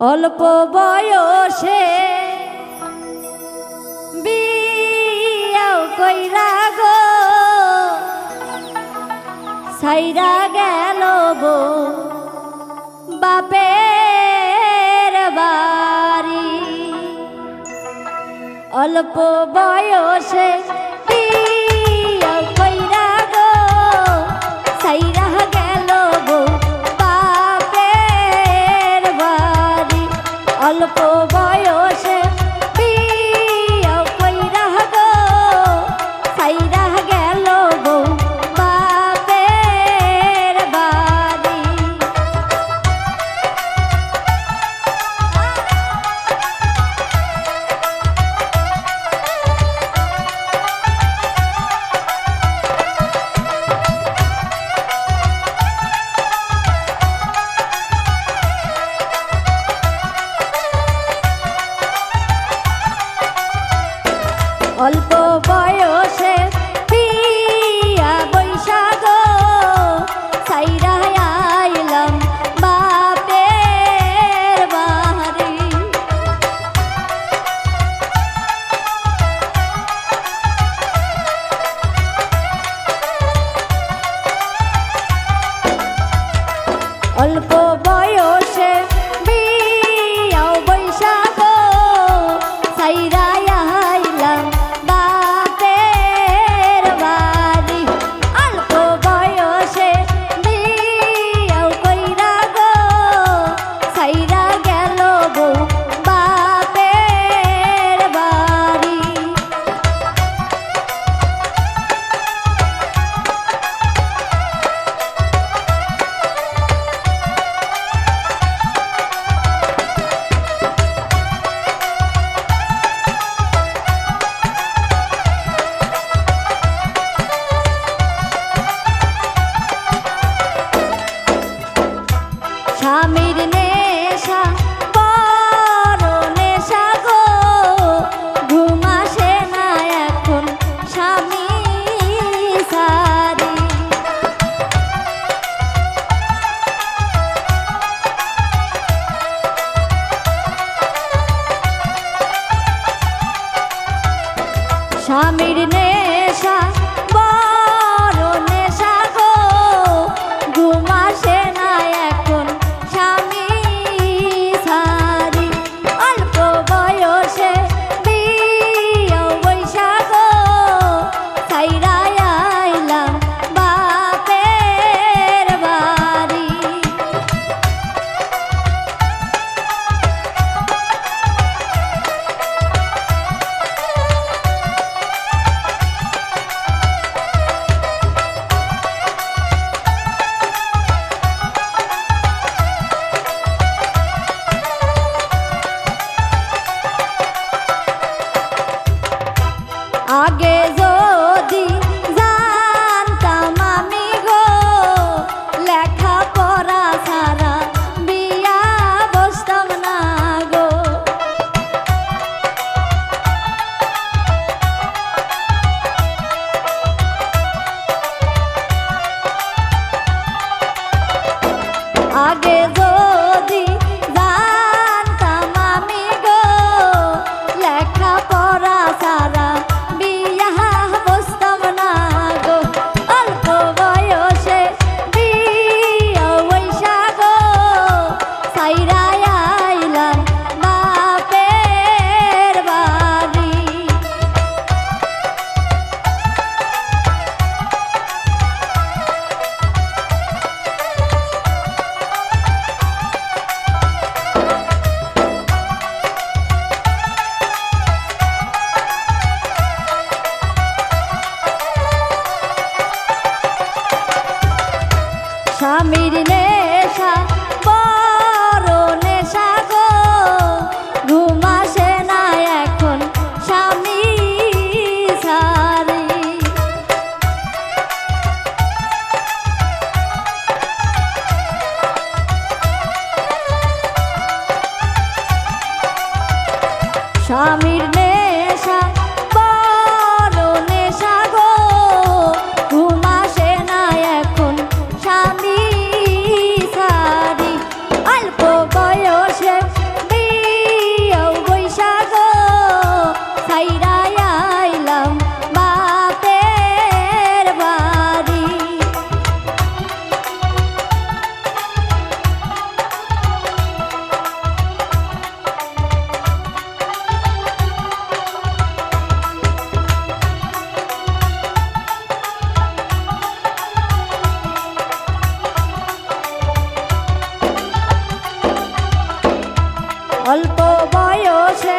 অল্প বয়সে বিয়াও কইরা গো সাইরা গেল বো বাপের বাড়ি। অল্প বয়সে বিয়াও কইরা গো সাইরা গেল বো বাপের বাড়ি। অল্প বয়সে বিয়াও কইরা গো সাইরা গেল বো বাপের বাড়ি। অল্প বয়সে বিয়া বৈশা গো সাইরা আইলাম বাপের বাড়ি। অল্প বয়সে বিয়া বৈশা গো সাইরা আইলাম বাপের বাড়ি। অল্প বয়সে বিয়া কইরা গো সাইরা গেল বউ বাপের বাড়ি। স্বামীর নেশা বড় নেশা গো ঘুম আসে না এখন স্বামী সারি। স্বামীর নেশা বড় নেশা গো ঘুম আসে না এখন স্বামী সারি। অল্প বয়সে বিয়া বৈশা গো সাইরা আইলাম বাপের বাড়ি। আগে যদি জানতাম আমি গো লেখা পড়া ছাড়া বিয়া বসতাম না গো। আগে যদি জানতাম আমি গো লেখা পড়া ছাড়া বিয়া বসতাম না গো। অল্প বয়সে বিয়া বৈশা গো সাইরা আইলাম বাপের বাড়ি। স্বামীর নেশা বড় নেশা গো ঘুম আসে না এখন স্বামী সারি। স্বামীর নেশা বড় নেশা গো ঘুম আসে না এখন স্বামী সারি। অল্প বয়সে অল্প বয়সে